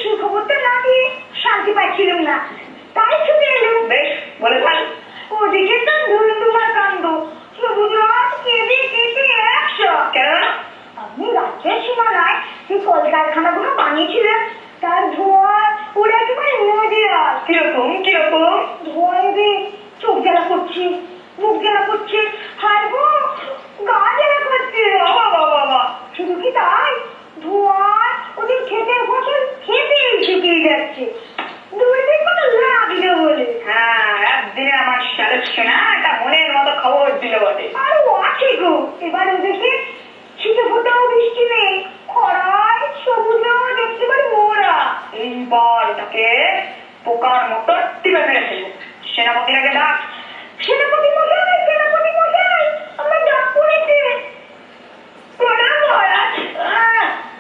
সুখবরটা না দিয়ে শান্তি পাচ্ছিলাম না, তাই ছুটে এলাম। বেশ বলে থাক। ওদিকে তো ধুমধুমার কাণ্ড, সবুজ রঙ কেঁদে কেটে একশো। কেন? আপনি রাজ্যের সীমানায় সেই কলকারখানাগুলো বানিয়েছিলেন, তার ধোঁয়া ওরা একেবারে নদী। আর কিরকম কিরকম ধোঁয়ায় রে চোখ জ্বালা করছে, মুখ জ্বালা করছে, হায় গো গা জ্বালা করছে। বাবা বাবা, শুধু কি তাই, ধোঁয়ায় ওদের ক্ষেতের ফসল খেতেই শুকিয়ে যাচ্ছে। দুর্দিন কোনো লাগলো বলে। হ্যাঁ, একদিনে আমার শালক সেনা একটা মনের মতো খবর দিল বটে। আরো আছে গো, এবার ওদেরকে ছিটে ফোটাও বৃষ্টি নেই, খরায় সবুজ একেবারে মোরা। এইবার তাকে পোকার মতো টিপে ফেলে ফেলবো। সেনাপতিরাকে ডাক। সেনাপতি মশাই, সেনাপতি মশাই, আমার ডাক পড়েছে। প্রণাম মহারাজ।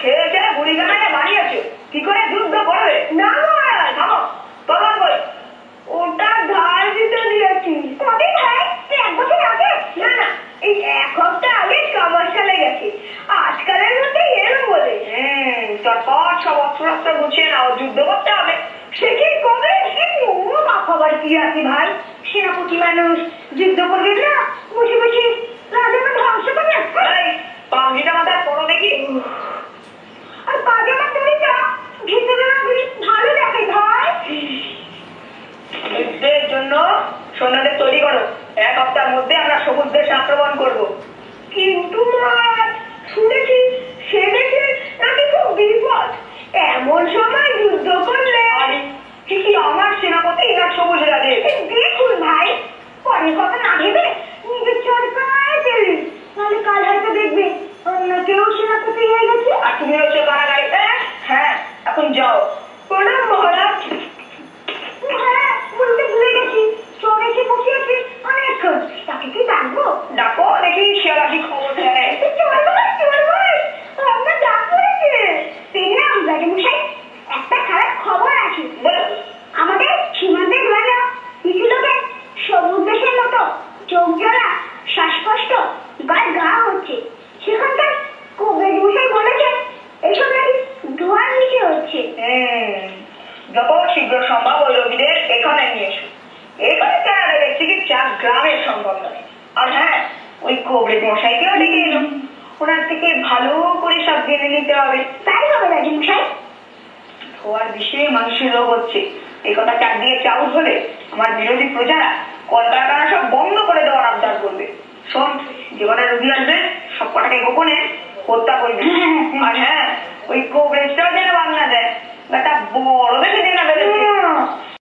খেয়েছে বুড়ি গানায় বাড়ি আছে, কি করে যুদ্ধ করবে? না মহারাজ, থামো, তখন বল। ওটা ধার দিতে দিয়েছি। কবে ভাই? 1 বছর আগে? না না, এই 1 সপ্তাহ আগে কামারশালে গেছে, আজকালের মধ্যে এলো বলে। চটপট সব অস্ত্র গুছিয়ে নাও, যুদ্ধ করতে হবে। সে কি কবে? আবার কি আছে ভাই, সেনাপতি মানুষ যুদ্ধ করবে না, বসে বসে রাজাকে ধ্বংস করবে। পাগড়িটা মাথায় পড়ো দেখি। আর পাজামা তৈরিটা ভিতরে ভালো দেখে ভাই। যুদ্ধের জন্য সৈন্যদের তৈরি করো, 1 সপ্তাহের মধ্যে আমরা সবুজ দেশে আক্রমণ করবো। কিন্তু শুনেছি সে দেশে নাকি খুব বিপদ, এমন সময় যুদ্ধ করলে। কি আমার সেনাপতি না সবুজ রাজে? দেখুন ভাই, পরে কথা না ভেবে নিজের চরকায় পেলি, নাহলে কাল হয়তো দেখবে অন্য কেউ সেনাপতি হয়ে গেছে আর তুমি হচ্ছে কারাগারিতে। হ্যাঁ, এখন যাও। প্রণাম মহারাজ। হ্যাঁ, বলতে ভুলে গেছি, চোর এসে বসিয়েছে অনেকক্ষণ, তাকে কি ডাকবো? ডাকো দেখি, শিয়ালাকি খবর দেয়। চল ভাই, চল ভাই, আপনার ডাক পড়েছে। পেলাম রাজা মশাই, একটা খারাপ খবর আছে। আমাদের সীমান্তের গ্রামে কিছু লোকের সবুজ দেশের মতো চোখ জ্বালা, শ্বাসকষ্ট, গায়ে ঘা হচ্ছে। সেখানকার কবির মশাই বলেছেন এসব নাকি ধোঁয়ার নিচে হচ্ছে। যত শীঘ্র সম্ভব ওই রোগীদের এখানে নিয়ে এসো। এখানে চিকিৎসা গ্রামে সম্ভব নয়। আর হ্যাঁ, ওই কবির মশাইকেও ডেকে এলো, ওনার থেকে ভালো করে সব জেনে নিতে হবে। তাই হবে রাজু মশাই। ধোঁয়ার বিষয়ে মানুষের রোগ হচ্ছে, এই কথা চারদিকে চাউর হলে আমার বিরোধী প্রজারা কলকারখানা সব বন্ধ করে দেওয়ার আবদার করবে। শোন, যে কটা রোগী আসবে সব কটাকে গোপনে হত্যা করবে। আর হ্যাঁ, ওই কোবরেজটাও যেন বাংলা দেয়, একটা বড় দেখে যেন বেরোচ্ছে।